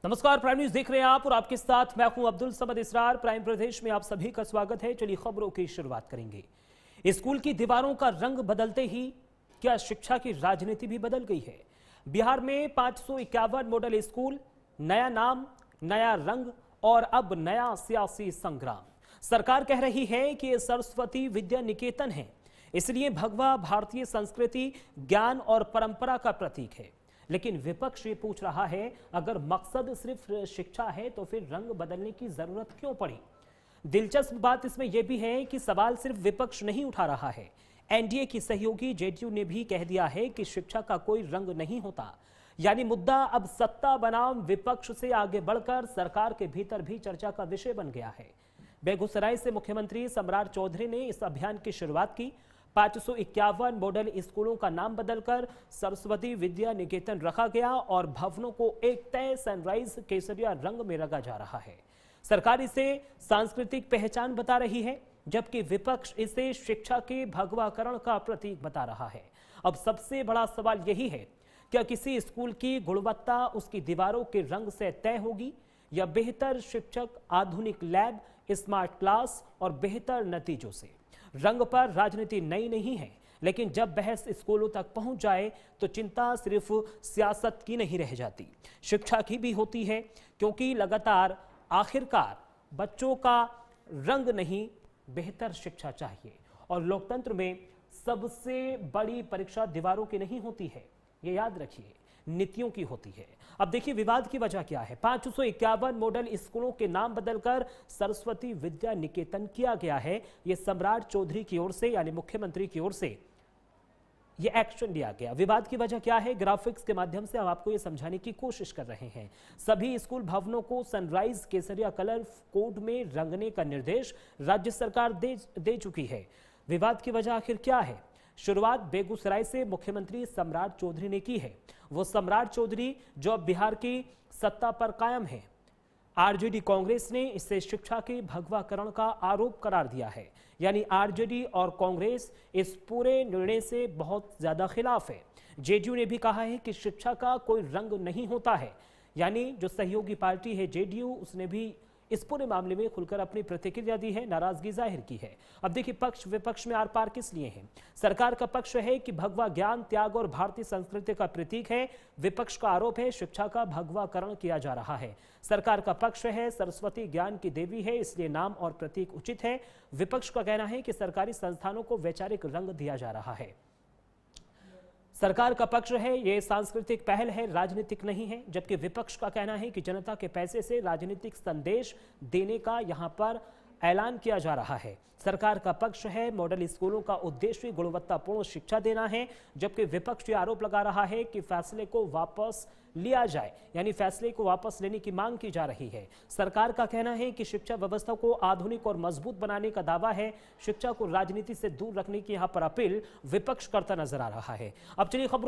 नमस्कार, prime news देख रहे हैं आप और आपके साथ मैं हूं अब्दुल समद इसरार। प्राइम प्रदेश में आप सभी का स्वागत है। चलिए खबरों की शुरुआत करेंगे। स्कूल की दीवारों का रंग बदलते ही क्या शिक्षा की राजनीति भी बदल गई है? बिहार में 551 मॉडल स्कूल, नया नाम, नया रंग और अब नया सियासी संग्राम। सरकार कह रही है कि ये सरस्वती विद्या निकेतन है, इसलिए भगवा भारतीय संस्कृति, ज्ञान और परंपरा का प्रतीक है। लेकिन विपक्ष ये पूछ रहा है, अगर मकसद सिर्फ शिक्षा है तो फिर रंग बदलने की जरूरत क्यों पड़ी? दिलचस्प बात इसमें यह भी है कि सवाल सिर्फ विपक्ष नहीं उठा रहा है। एनडीए की सहयोगी जेडीयू ने भी कह दिया है कि शिक्षा का कोई रंग नहीं होता। यानी मुद्दा अब सत्ता बनाम विपक्ष से आगे बढ़कर सरकार के भीतर भी चर्चा का विषय बन गया है। बेगूसराय से मुख्यमंत्री सम्राट चौधरी ने इस अभियान की शुरुआत की। 551 मॉडल स्कूलों का नाम बदलकर सरस्वती विद्या निकेतन रखा गया और भवनों को एक तय सनराइज केसरिया रंग में रंगा जा रहा है। सरकार इसे सांस्कृतिक पहचान बता रही है, जबकि विपक्ष इसे शिक्षा के भगवाकरण का प्रतीक बता रहा है। अब सबसे बड़ा सवाल यही है, क्या किसी स्कूल की गुणवत्ता उसकी दीवारों के रंग से तय होगी या बेहतर शिक्षक, आधुनिक लैब, स्मार्ट क्लास और बेहतर नतीजों से? रंग पर राजनीति नई नहीं है, लेकिन जब बहस स्कूलों तक पहुंच जाए तो चिंता सिर्फ सियासत की नहीं रह जाती, शिक्षा की भी होती है। क्योंकि लगातार आखिरकार बच्चों का रंग नहीं, बेहतर शिक्षा चाहिए। और लोकतंत्र में सबसे बड़ी परीक्षा दीवारों की नहीं होती है, ये याद रखिए, नीतियों की होती है। अब देखिए विवाद की वजह क्या है। 551 मॉडल स्कूलों के नाम बदलकर सरस्वती विद्या निकेतन किया गया है। यह सम्राट चौधरी की ओर से, यानी मुख्यमंत्री की ओर से यह एक्शन लिया गया। विवाद की वजह क्या है, ग्राफिक्स के माध्यम से हम आपको यह समझाने की कोशिश कर रहे हैं। सभी स्कूल भवनों को सनराइज केसरिया कलर कोड में रंगने का निर्देश राज्य सरकार दे चुकी है। विवाद की वजह आखिर क्या है? शुरुआत बेगूसराय से मुख्यमंत्री सम्राट चौधरी ने की है। वो सम्राट चौधरी जो अब बिहार की सत्ता पर कायम है। आरजेडी कांग्रेस ने इसे शिक्षा के भगवाकरण का आरोप करार दिया है। यानी आरजेडी और कांग्रेस इस पूरे निर्णय से बहुत ज्यादा खिलाफ है। जेडीयू ने भी कहा है कि शिक्षा का कोई रंग नहीं होता है। यानी जो सहयोगी पार्टी है जेडीयू, उसने भी इस पूरे मामले में खुलकर अपनी प्रतिक्रिया दी है, नाराजगी जाहिर की है। अब देखिए पक्ष विपक्ष में आर पार किस लिए है। सरकार का पक्ष है कि भगवा ज्ञान, त्याग और भारतीय संस्कृति का प्रतीक है। विपक्ष का आरोप है शिक्षा का भगवाकरण किया जा रहा है। सरकार का पक्ष है सरस्वती ज्ञान की देवी है, इसलिए नाम और प्रतीक उचित है। विपक्ष का कहना है कि सरकारी संस्थानों को वैचारिक रंग दिया जा रहा है। सरकार का पक्ष है ये सांस्कृतिक पहल है, राजनीतिक नहीं है। जबकि विपक्ष का कहना है कि जनता के पैसे से राजनीतिक संदेश देने का यहां पर ऐलान किया जा रहा है। सरकार का पक्ष है मॉडल स्कूलों का उद्देश्य गुणवत्तापूर्ण शिक्षा देना है। जबकि विपक्ष ये आरोप लगा रहा है कि फैसले को वापस लिया जाए, यानी फैसले को वापस लेने की मांग की जा रही है। सरकार का कहना है कि शिक्षा व्यवस्था को आधुनिक और मजबूत बनाने का दावा है। शिक्षा को राजनीति से दूर रखने की यहां पर अपील विपक्ष करता नजर आ रहा है। अब चलिए खबरों